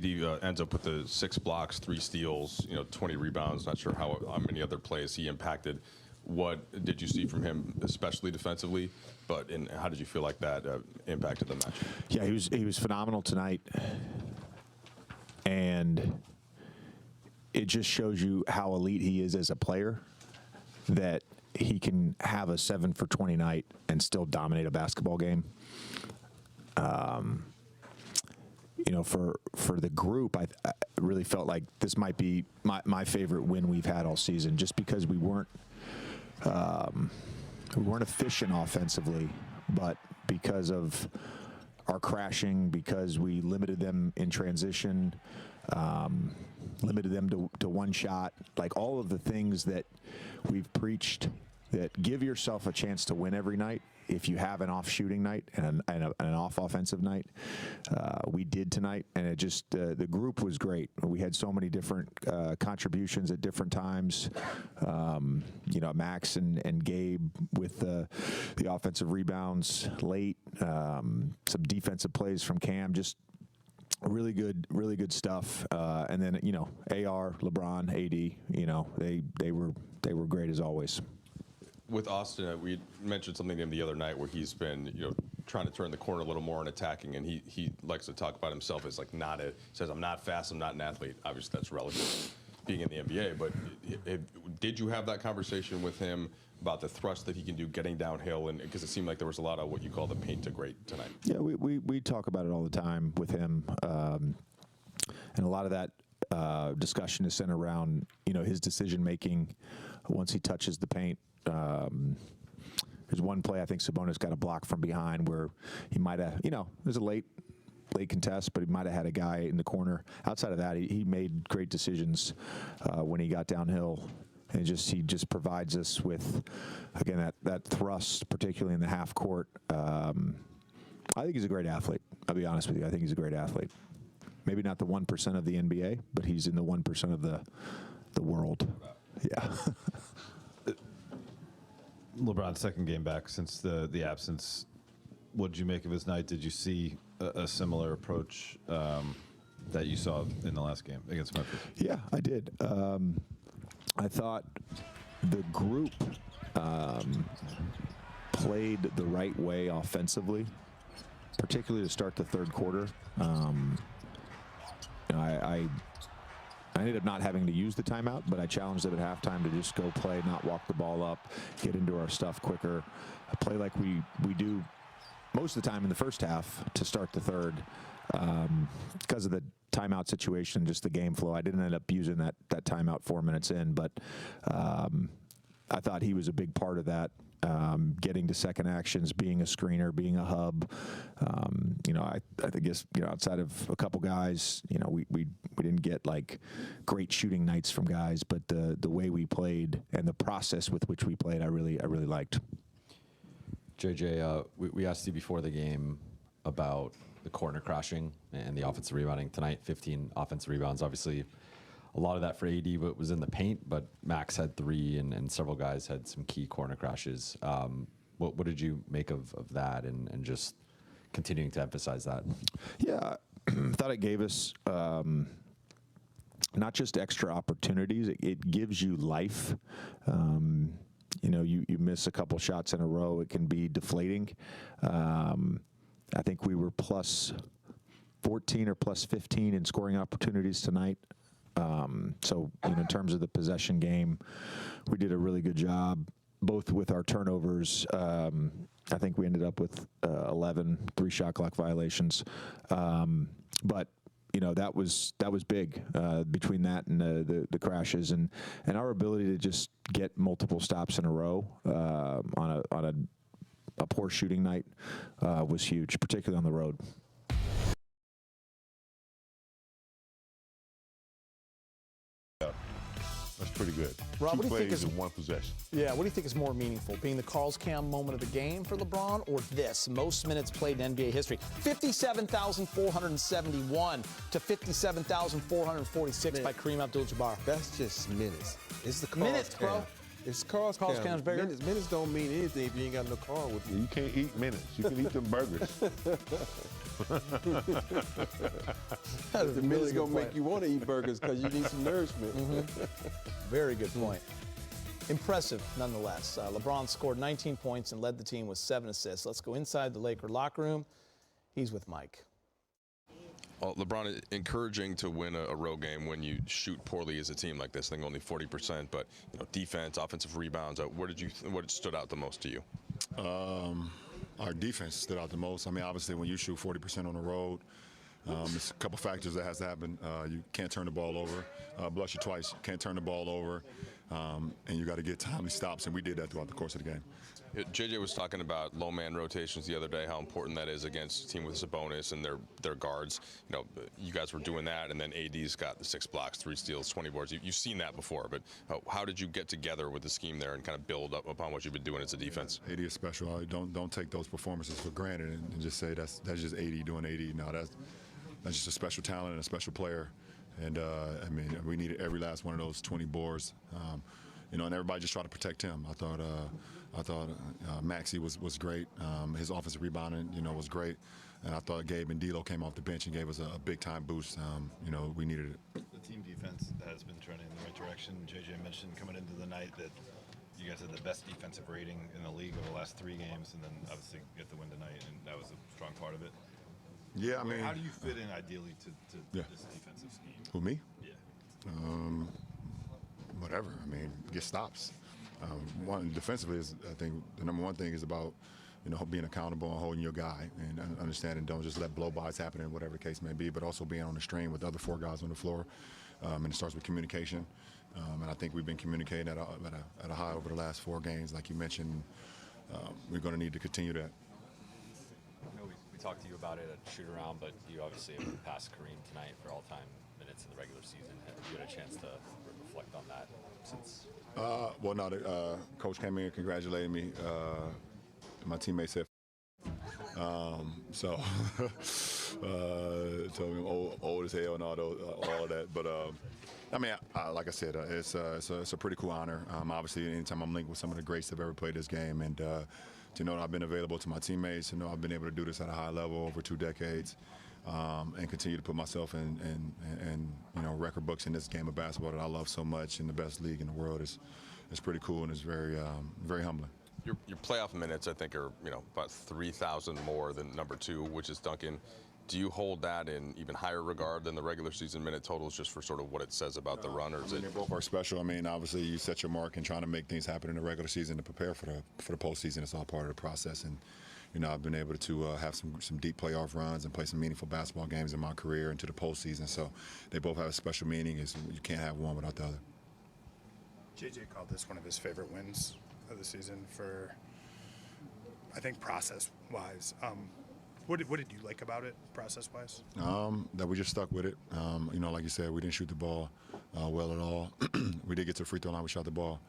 He ends up with the 6 blocks, 3 steals, 20 rebounds. Not sure how many other plays he impacted. What did you see from him, especially defensively? And how did you feel like that impacted the match? Yeah, he was phenomenal tonight, and it just shows you how elite he is as a player. That he can have a 7 for 20 night and still dominate a basketball game. For the group, I really felt like this might be my favorite win we've had all season, just because we weren't efficient offensively, but because of our crashing, because we limited them in transition, limited them to one shot, like all of the things that we've preached, that give yourself a chance to win every night if you have an off shooting night and an off offensive night. We did tonight, and it just the group was great. We had so many different contributions at different times. Max and Gabe with the offensive rebounds late, some defensive plays from Cam, just really good stuff. And then AR, LeBron, AD, they were great as always. With Austin, we mentioned something to him the other night where he's been, trying to turn the corner a little more and attacking, and he likes to talk about himself as like says I'm not fast, I'm not an athlete. Obviously, that's relative, being in the NBA. But did you have that conversation with him about the thrust that he can do getting downhill? And because it seemed like there was a lot of what you call the paint to great tonight. Yeah, we talk about it all the time with him, and a lot of that discussion is centered around his decision making once he touches the paint. There's one play I think Sabonis got a block from behind where he might have, there's a late contest, but he might have had a guy in the corner. Outside of that, he made great decisions when he got downhill, and he just provides us with, again, that thrust, particularly in the half court. I think he's a great athlete. I'll be honest with you. I think he's a great athlete. Maybe not the 1% of the NBA, but he's in the 1% of the world. Yeah. LeBron's second game back since the absence. What did you make of his night? Did you see a similar approach that you saw in the last game against Memphis? Yeah, I did. I thought the group played the right way offensively, particularly to start the third quarter. I ended up not having to use the timeout, but I challenged them at halftime to just go play, not walk the ball up, get into our stuff quicker, play like we do most of the time in the first half to start the third. Because of the timeout situation, just the game flow, I didn't end up using that timeout 4 minutes in, but I thought he was a big part of that. Getting to second actions, being a screener, being a hub. I guess outside of a couple guys, we didn't get like great shooting nights from guys, but the way we played and the process with which we played, I really liked. JJ, we asked you before the game about the corner crashing and the offensive rebounding tonight. 15 offensive rebounds, obviously. A lot of that for AD was in the paint, but Max had 3, and several guys had some key corner crashes. What did you make of that and just continuing to emphasize that? Yeah, I thought it gave us not just extra opportunities, it gives you life. You miss a couple shots in a row, it can be deflating. I think we were plus 14 or plus 15 in scoring opportunities tonight. So in terms of the possession game, we did a really good job, both with our turnovers. I think we ended up with 11 3-shot clock violations. But that was big between that and the crashes and our ability to just get multiple stops in a row on a poor shooting night was huge, particularly on the road. That's pretty good. Rob, what 2 do you think plays is in 1 possession? Yeah, what do you think is more meaningful, being the Carl's Cam moment of the game for LeBron, or this, most minutes played in NBA history? 57,471 to 57,446 by Kareem Abdul-Jabbar. That's just minutes. It's the Carl's Minutes, Cam. bro. It's Carl's Cam's bigger. Minutes don't mean anything if you ain't got no car with you. You can't eat minutes. You can eat them burgers. That is a The minutes really good gonna make point. you want to eat burgers because you need some nourishment. Very good point. Impressive, nonetheless. LeBron scored 19 points and led the team with 7 assists. Let's go inside the Laker locker room. He's with Mike. Well, LeBron, encouraging to win a road game when you shoot poorly as a team like this. I think only 40%, but defense, offensive rebounds. What stood out the most to you? Our defense stood out the most. I mean, obviously, when you shoot 40% on the road, there's a couple factors that has to happen. You can't turn the ball over. Bless you twice. You can't turn the ball over, and you got to get timely stops, and we did that throughout the course of the game. JJ was talking about low man rotations the other day, how important that is against a team with Sabonis and their guards. You guys were doing that, and then AD's got the 6 blocks, 3 steals, 20 boards. You've seen that before, but how did you get together with the scheme there and kind of build up upon what you've been doing as a defense? AD is special. Don't take those performances for granted and just say that's just AD doing AD. No, that's just a special talent and a special player. And I mean, we needed every last one of those 20 boards. And everybody just tried to protect him. I thought Maxey was great. His offensive rebounding, was great. And I thought Gabe and D'Lo came off the bench and gave us a big time boost. We needed it. The team defense has been trending in the right direction. JJ mentioned coming into the night that you guys had the best defensive rating in the league over the last 3 games, and then obviously get the win tonight, and that was a strong part of it. Yeah, I mean, How do you fit in ideally to Yeah. this defensive scheme? who, me? Yeah. Whatever. I mean, get stops. One defensively is, I think, the number one thing is about being accountable and holding your guy and understanding don't just let blow-bys happen in whatever the case may be, but also being on the stream with the other 4 guys on the floor. And it starts with communication. And I think we've been communicating at a high over the last 4 games, like you mentioned. We're going to need to continue that. I know we talked to you about it at shoot around, but you obviously have passed Kareem tonight for all-time minutes in the regular season. Have you had a chance to reflect on that since? Well, no, the coach came in and congratulated me. My teammates said, so told me I'm old as hell and all of that. But I mean, like I said, it's a pretty cool honor. Obviously, anytime I'm linked with some of the greats that have ever played this game, and to know that I've been available to my teammates, to know I've been able to do this at a high level over 2 decades, and continue to put myself in record books in this game of basketball that I love so much in the best league in the world is pretty cool, and it's very humbling. Your playoff minutes, I think, are about 3,000 more than number 2, which is Duncan. Do you hold that in even higher regard than the regular season minute totals, just for sort of what it says about the run, or is it? They both are special. I mean, obviously, you set your mark and trying to make things happen in the regular season to prepare for the postseason. It's all part of the process, and I've been able to have some deep playoff runs and play some meaningful basketball games in my career into the postseason. So they both have a special meaning. You can't have one without the other. JJ called this one of his favorite wins of the season for, I think, process-wise. What did you like about it, process-wise? That we just stuck with it. Like you said, we didn't shoot the ball well at all. We did get to the free throw line. We shot the ball